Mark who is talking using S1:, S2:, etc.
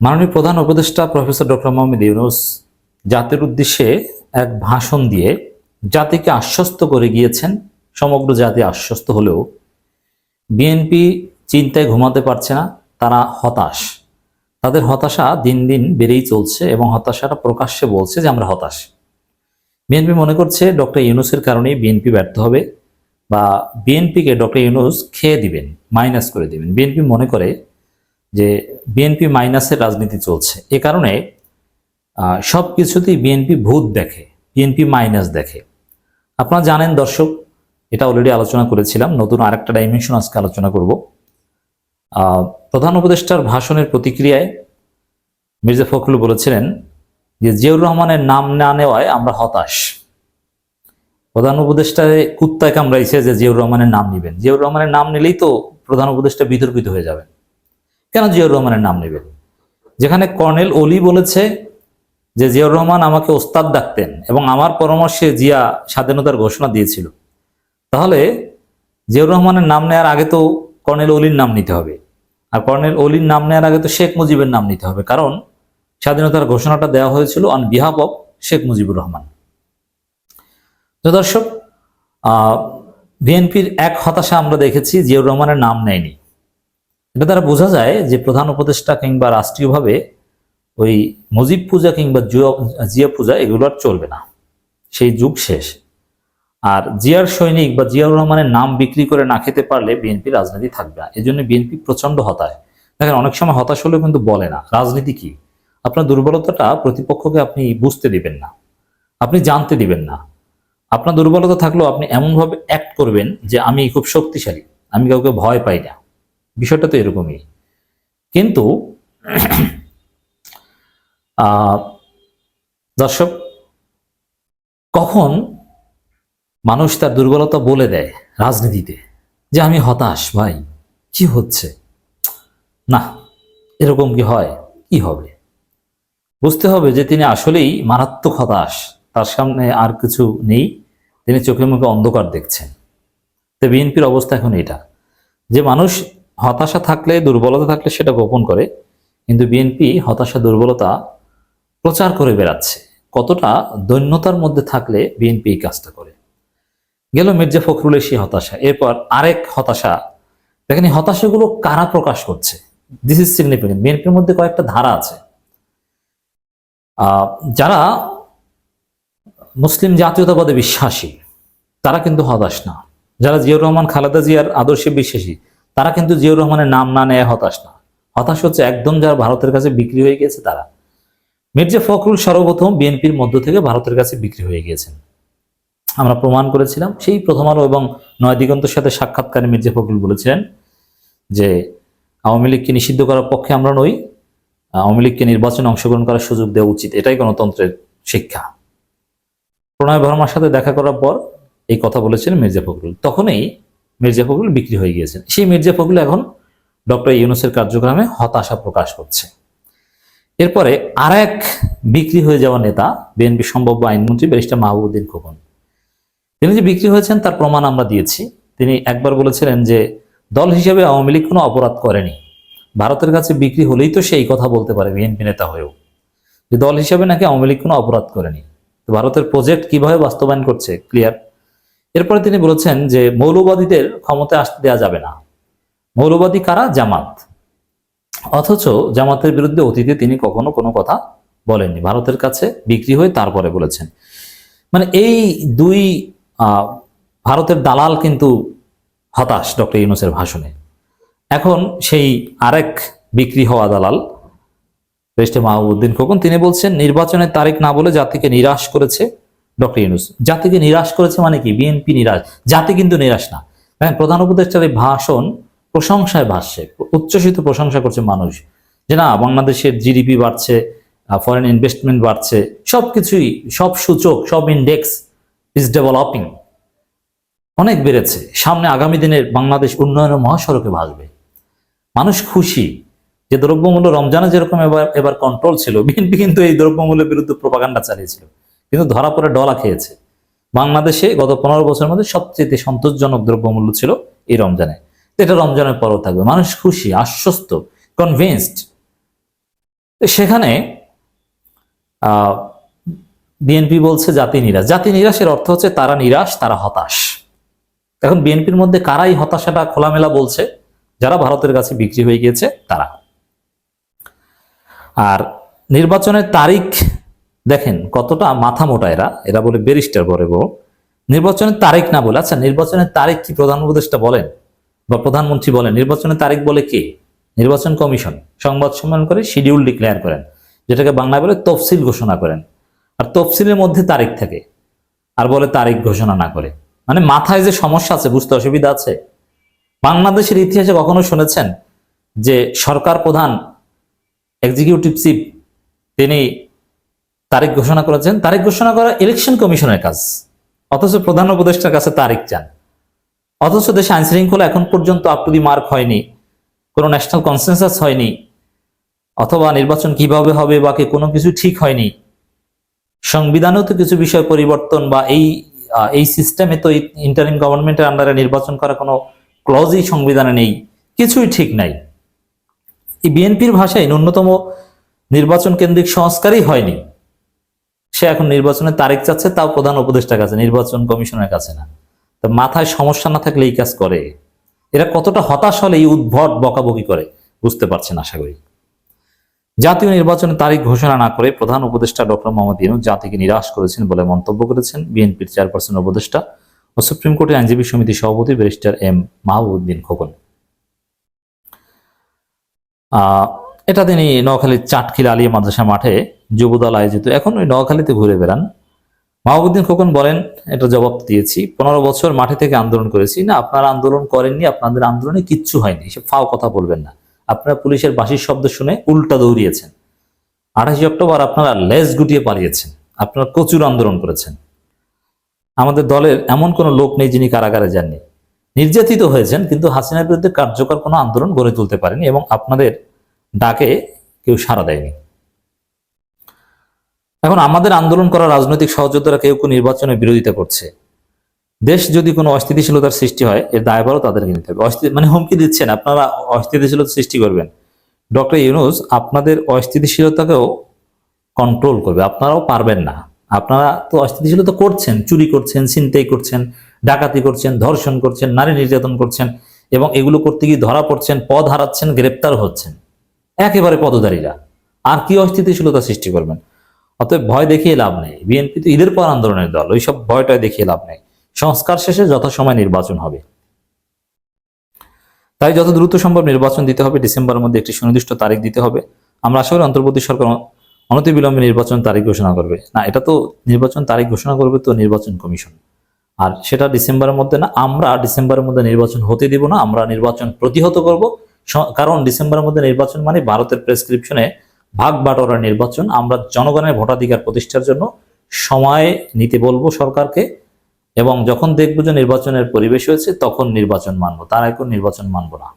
S1: মাননীয় প্রধান উপদেষ্টা প্রফেসর ডক্টর মোহাম্মদ ইউনূস জাতির উদ্দেশ্যে এক ভাষণ দিয়ে জাতিকে আশ্বস্ত করে গিয়েছেন। সমগ্র জাতি আশ্বস্ত হলেও বিএনপি চিন্তায় ঘুমাতে পারছে না, তারা হতাশ। তাদের হতাশা দিন দিন বেড়েই চলছে এবং হতাশাটা প্রকাশ্যে বলছে যে আমরা হতাশ। বিএনপি মনে করছে ডক্টর ইউনূসের কারণেই বিএনপি ব্যর্থ হবে বা বিএনপিকে ডক্টর ইউনূস খেয়ে দিবেন, মাইনাস করে দিবেন। বিএনপি মনে করে যে বিএনপি মাইনাসের রাজনীতি চলছে, এ কারণে সব কিছুতেই বিএনপি ভূত দেখে, বিএনপি মাইনাস দেখে। আপনারা জানেন দর্শক, এটা অলরেডি আলোচনা করেছিলাম, নতুন আরেকটা ডাইমেনশন আজকে আলোচনা করব। প্রধান উপদেষ্টার ভাষণের প্রতিক্রিয়ায় মির্জা ফখরুল বলেছিলেন যে জিয়াউর রহমানের নাম না নেওয়ায় আমরা হতাশ। প্রধান উপদেষ্টারে কুত্তায় কামড়াইছে যে জিয়াউর রহমানের নাম নেবেন। জিয়াউর রহমানের নাম নিলেই তো প্রধান উপদেষ্টা বিতর্কিত হয়ে যাবেন। কেন জিয়াউর রহমানের নাম নেবেন? যেখানে কর্নেল অলি বলেছে যে জিয়াউর রহমান আমাকে ওস্তাদ ডাকতেন এবং আমার পরামর্শে জিয়া স্বাধীনতার ঘোষণা দিয়েছিল, তাহলে জিয়াউর রহমানের নাম নেওয়ার আগে তো কর্নেল অলির নাম নিতে হবে, আর কর্নেল অলির নাম নেওয়ার আগে তো শেখ মুজিবের নাম নিতে হবে, কারণ স্বাধীনতার ঘোষণাটা দেওয়া হয়েছিল on behalf of Sheikh Mujibur Rahman. তো দর্শক, বিএনপির এক হতাশা আমরা দেখেছি, জিয়াউর রহমানের নাম নেয়নি। এটা দ্বারা বোঝা যায় যে প্রধান উপদেষ্টা কিংবা রাষ্ট্রীয়ভাবে ওই মুজিব পূজা কিংবা জিয়া পূজা এগুলো আর চলবে না, সেই যুগ শেষ। আর জিয়ার সৈনিক বা জিয়াউর রহমানের নাম বিক্রি করে না খেতে পারলে বিএনপি রাজনীতি থাকবে না। এই জন্য বিএনপি প্রচন্ড হতাশ। দেখেন, অনেক সময় হতাশ হলেও কিন্তু বলে না রাজনীতি কি। আপনার দুর্বলতাটা প্রতিপক্ষকে আপনি বুঝতে দিবেন না, আপনি জানতে দিবেন না। আপনার দুর্বলতা থাকলেও আপনি এমনভাবে অ্যাক্ট করবেন যে আমি খুব শক্তিশালী, আমি কাউকে ভয় পাই না। বিষয়টা তো এরকমই। কিন্তু দর্শক, কখন মানুষ তার দুর্বলতা বলে দেয় রাজনীতিতে যে আমি হতাশ, ভাই কি হচ্ছে না, এরকম কি হয়? কি হবে? বুঝতে হবে যে তিনি আসলেই মারাত্মক হতাশ, তার সামনে আর কিছু নেই, তিনি চোখে মুখে অন্ধকার দেখছেন। তো বিএনপির অবস্থা এখন এটা, যে মানুষ হতাশা থাকলে, দুর্বলতা থাকলে সেটা গোপন করে, কিন্তু বিএনপি হতাশা দুর্বলতা প্রচার করে বেড়াচ্ছে। কতটা দৈন্যতার মধ্যে থাকলে বিএনপি এই কাজটা করে। গেল মির্জা ফখরুলের সেই হতাশা। এরপর আরেক হতাশা। দেখেন, এই হতাশাগুলো কারা প্রকাশ করছে? This is significant. বিএনপির মধ্যে কয়েকটা ধারা আছে। যারা মুসলিম জাতীয়তাবাদে বিশ্বাসী তারা কিন্তু হতাশ না। যারা জিয়াউর রহমান খালেদা জিয়ার আদর্শে বিশ্বাসী তারা কিন্তু জিয়াউর রহমানের নাম না নেয় হতাশ না। হতাশ হচ্ছে একদম যারা ভারতের কাছে বিক্রি হয়ে গিয়েছে তারা। মির্জা ফখরুল সর্বপ্রথম বিএনপির মধ্য থেকে ভারতের কাছে বিক্রি হয়ে গিয়েছেন, আমরা প্রমাণ করেছিলাম। সেই প্রথম আলো এবং নয় দিগন্তের সাথে সাক্ষাৎকারে মির্জা ফখরুল বলেছিলেন যে আওয়ামী লীগকে নিষিদ্ধ করার পক্ষে আমরা নই, আওয়ামী লীগকে নির্বাচনে অংশগ্রহণ করার সুযোগ দেওয়া উচিত, এটাই গণতন্ত্রের শিক্ষা। প্রণয় ভার্মার সাথে দেখা করার পর এই কথা বলেছিলেন মির্জা ফখরুল। তখনই মির্জা ফখরুল বিক্রি হয়ে গিয়েছেন। সেই মির্জা ফখরুল এখন ডক্টর ইউনূসের কার্যক্রমে হতাশা প্রকাশ করছে। এরপরে আরেক বিক্রি হয়ে যাওয়া নেতা বিএনপি সম্ভাব্য আইনমন্ত্রী ব্যারিস্টার মাহবুবউদ্দিন খোকন। তিনি যে বিক্রি হয়েছেন তার প্রমাণ আমরা দিয়েছি। তিনি একবার বলেছিলেন যে দল হিসেবে আওয়ামী লীগ কোনো অপরাধ করেনি, ভারতের কাছে বিক্রি হলেই তো সেই কথা বলতে পারে বিএনপি নেতা হয়েও, যে দল হিসেবে নাকি আওয়ামী লীগ কোনো অপরাধ করেনি। তো ভারতের প্রজেক্ট কিভাবে বাস্তবায়ন করছে ক্লিয়ার। এরপরে তিনি বলেছেন যে মৌলবাদীদের ক্ষমতায় আসতে দেওয়া যাবে না। মৌলবাদী কারা? জামাত। অথচ জামাতের বিরুদ্ধে অতীতে তিনি কখনো কোনো কথা বলেননি, ভারতের কাছে বিক্রি হয়ে তারপরে বলেছেন। মানে এই দুই ভারতের দালাল কিন্তু হতাশ ডক্টর ইউনূসের ভাষণে। এখন সেই আরেক বিক্রি হওয়া দালাল ব্যারিস্টার মাহবুবউদ্দিন খোকন, তিনি বলছেন নির্বাচনের তারিখ না বলে জাতিকে নিরাশ করেছে ডক্টর ইউনূস। জাতিকে নিরাশ করেছে মানে কি? বিএনপি নিরাশ, জাতি কিন্তু নিরাশ না। প্রধান উপদেষ্টার এই ভাষণ প্রশংসায় ভাসছে, উচ্ছ্বসিত প্রশংসা করছে মানুষ, যে না বাংলাদেশের জিডিপি বাড়ছে, ফরেন ইনভেস্টমেন্ট বাড়ছে, সবকিছুই, সব সূচক, সব ইন্ডেক্স ইজ ডেভেলপিং, অনেক বেড়েছে। সামনে আগামী দিনে বাংলাদেশ উন্নয়নের মহাসড়কে ভাসবে। মানুষ খুশি যে দ্রব্যমূল্য রমজানে যেরকম এবার কন্ট্রোল ছিল, বিএনপি কিন্তু এই দ্রব্যমূল্যের বিরুদ্ধে প্রপাগান্ডা চালিয়েছিল, কিন্তু ধরা পড়ে ডলা খেয়েছে। বাংলাদেশে গত 15 বছরের মধ্যে সবচেয়ে সন্তোষজনক দ্রব্যমূল্য ছিল এই রমজানে। এটা রমজানের পরও থাকবে। মানুষ খুশি, আশ্বস্ত, কনভিন্সড। তো সেখানে বিএনপি বলছে জাতি নিরাশ। জাতি নিরাশের অর্থ হচ্ছে তারা নিরাশ, তারা হতাশ। এখন বিএনপির মধ্যে কারাই হতাশাটা খোলামেলা বলছে? যারা ভারতের কাছে বিক্রি হয়ে গিয়েছে তারা। আর নির্বাচনের তারিখ দেখেন কতটা মাথা মোটা এরা, এরা বলে ব্যারিস্টার বলে গো। নির্বাচনের তারিখ না বলে, আচ্ছা নির্বাচনের তারিখ কি প্রধান উপদেষ্টা বলেন বা প্রধানমন্ত্রী বলেন? নির্বাচনের তারিখ বলে কে? নির্বাচন কমিশন সংবাদ সম্মেলন করে শিডিউল ডিক্লেয়ার করেন, যেটাকে বাংলায় বলে তফসিল ঘোষণা করেন। আর তফসিলের মধ্যে তারিখ থাকে, আর বলে তারিখ ঘোষণা না করে। মানে মাথায় যে সমস্যা আছে, বুঝতে অসুবিধা আছে। বাংলাদেশের ইতিহাসে কখনো শুনেছেন যে সরকার প্রধান, এক্সিকিউটিভ চিফ, তিনি তারিখ ঘোষণা করেছেন? তারিখ ঘোষণা করা ইলেকশন কমিশনের কাজ, অথচ প্রধান উপদেষ্টার কাছে তারিখ চান। অথচ দেশে আইন শৃঙ্খলা এখন পর্যন্ত আপ টু দি মার্ক হয়নি, কোনো ন্যাশনাল কনসেনসাস হয়নি, অথবা নির্বাচন কিভাবে হবে বা কোনো কিছু ঠিক হয়নি। সংবিধানেও তো কিছু বিষয় পরিবর্তন বা এই সিস্টেমে তো ইন্টারিম গভর্নমেন্টের আন্ডারে নির্বাচন করা কোনো ক্লজই সংবিধানে নেই, কিছুই ঠিক নাই। এই বিএনপির ভাষায় ন্যূনতম নির্বাচন কেন্দ্রিক সংস্কারই হয়নি, সে এখন নির্বাচনের তারিখ চাচ্ছে, তাও প্রধান উপদেষ্টার কাছে, নির্বাচন কমিশনের কাছে না। তো মাথায় সমস্যা না থাকলে এই কাজ করে? এরা কতটা হতাশ হলে এই উদ্ভট বকাবকি করে বুঝতে পারছেন আশা করি। জাতীয় নির্বাচনের তারিখ ঘোষণা না করে প্রধান উপদেষ্টা ডক্টর মোহাম্মদ ইউনূস জাতিকে নিরাশ করেছেন বলে মন্তব্য করেছেন বিএনপির চেয়ারপারসন উপদেষ্টা ও সুপ্রিম কোর্টের আইনজীবী সমিতির সভাপতি ব্যারিস্টার এম মাহবুবউদ্দিন খোকন। এটা তিনি নোয়াখালীর চাটখিল আলিয়া মাদ্রাসা মাঠে যুবদল আয়োজিত, এখন ওই নোয়াখালীতে ঘুরে বেড়ান। মাহবুবউদ্দিন খোকন বলেন, এটা জবাব দিয়েছি, 15 বছর মাঠে থেকে আন্দোলন করেছি। না, আপনারা আন্দোলন করেননি, আপনাদের আন্দোলনে কিচ্ছু হয়নি, সে ফাও কথা বলবেন না। আপনারা পুলিশের বাঁশির শব্দ শুনে উল্টা দৌড়িয়েছেন। 28 অক্টোবর আপনারা লেজ গুটিয়ে পালিয়েছেন, আপনারা প্রচুর আন্দোলন করেছেন। আমাদের দলের এমন কোনো লোক নেই যিনি কারাগারে যাননি। নির্যাতিত হয়েছেন, কিন্তু হাসিনার বিরুদ্ধে কার্যকর কোনো আন্দোলন গড়ে তুলতে পারেনি এবং আপনাদের ডাকে কেউ সাড়া দেয়নি। এখন আমাদের আন্দোলন করা রাজনৈতিক সহযোদ্ধারা কেউ কেউ নির্বাচনের বিরোধিতা করছে। দেশ যদি কোনো অস্থিতিশীলতার সৃষ্টি হয়, এর দায়ভারও তাদেরকে নিতে হবে। মানে হুমকি দিচ্ছেন আপনারা অস্থিতিশীলতা সৃষ্টি করবেন। ডক্টর ইউনূস আপনাদের অস্থিতিশীলতাকেও কন্ট্রোল করবে, আপনারাও পারবেন না। আপনারা তো অস্থিতিশীলতা করছেন, চুরি করছেন, ছিনতাই করছেন, ডাকাতি করছেন, ধর্ষণ করছেন, নারী নির্যাতন করছেন, এবং এগুলো করতে গিয়ে ধরা পড়ছেন, পদ হারাচ্ছেন, গ্রেপ্তার হচ্ছেন, একেবারে পদধারীরা। আর কি অস্থিতিশীলতা সৃষ্টি করবেন? অতএব ভয় দেখিয়ে লাভ নেই। বিএনপি তো ঈদের পর আন্দোলনের দল, ওইসব ভয়টায় দেখিয়ে লাভ নেই। সংস্কার শেষে যথাসময় নির্বাচন হবে, তাই যত দ্রুত সম্ভব নির্বাচন দিতে হবে। ডিসেম্বরের মধ্যে একটি সুনির্দিষ্ট তারিখ দিতে হবে। আমরা আশা করি অন্তর্বর্তী সরকার অনতিবিলম্বে নির্বাচন তারিখ ঘোষণা করবে। না, এটা তো নির্বাচন তারিখ ঘোষণা করবে তো নির্বাচন কমিশন, আর সেটা ডিসেম্বরের মধ্যে না। আমরা ডিসেম্বরের মধ্যে নির্বাচন হতে দিব না, আমরা নির্বাচন প্রতিহত করব। কারণ ডিসেম্বরের মধ্যে নির্বাচন মানে ভারতের প্রেসক্রিপশনে ভাগ বাটোয়ারার নির্বাচন। আমরা জনগণের ভোটাধিকার প্রতিষ্ঠার জন্য সময় নিতে বলবো সরকারকে, এবং যখন দেখবো যে নির্বাচনের পরিবেশ হয়েছে তখন নির্বাচন মানবো, তার এখন নির্বাচন মানবো না।